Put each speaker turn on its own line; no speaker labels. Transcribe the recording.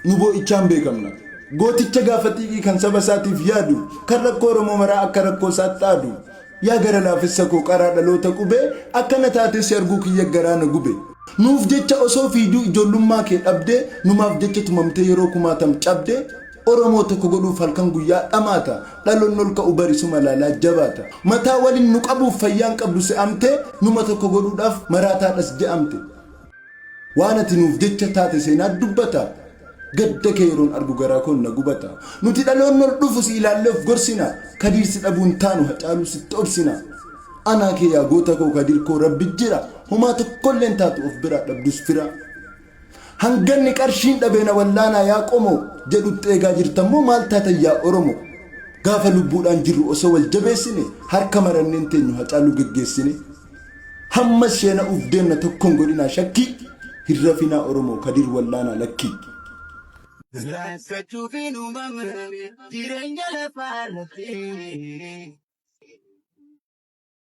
Nubo ichaan beekamna. Gooticha gaafatii kan saba isaatiif yaadu kan rakkoo Oromoo maraa akka rakkoo isaatti dhaadu. Yaa gara laafessa koo qaraa dhaloota qubee akkana taates arguu kiyya garaa na gube. Nuuf jecha osoo fiiduu ijoollummaa kee dhabdee numaaf jecha tumamtee yeroo kumaatam cabdee Oromoo tokko godhuuf halkan guyyaa dhamaata dhaloonni ol ka'u barisu malaalaa jabaata. Mataa waliin nu qabuuf fayyaan qabdu se'amtee numa tokko godhuudhaaf maraataadhas je'amte. Waan ati nuuf jecha taate seenaa dubbata. Gadda kee yeroon argu garaa koon na gubata. Nuti dhaloonni ol dhufu si ilaalleef gorsina. Kadiirsi dhabuun taanu hacaaluu sitti obsina. Anaa kee yaa goota koo kadiir koo rabbi jira. Homaa tokkolleen taatu of biraa dhabdus fira. Hanganni qarshiin dhabeena wallaanaa yaa qomoo jedhutti eegaa jirtammoo maal taatan yaa Oromoo. Gaafa lubbuudhaan jirru osoo wal jabeessine harka maranneen teenyu hacaaluu geggeessine. Hamma sheena uf deemna tokkoon godhinaa shakkii hirrafinaa Oromoo kadiir wallaanaa lakkii. Rakkachuu fi nu mamrame jireenya lafaa lafee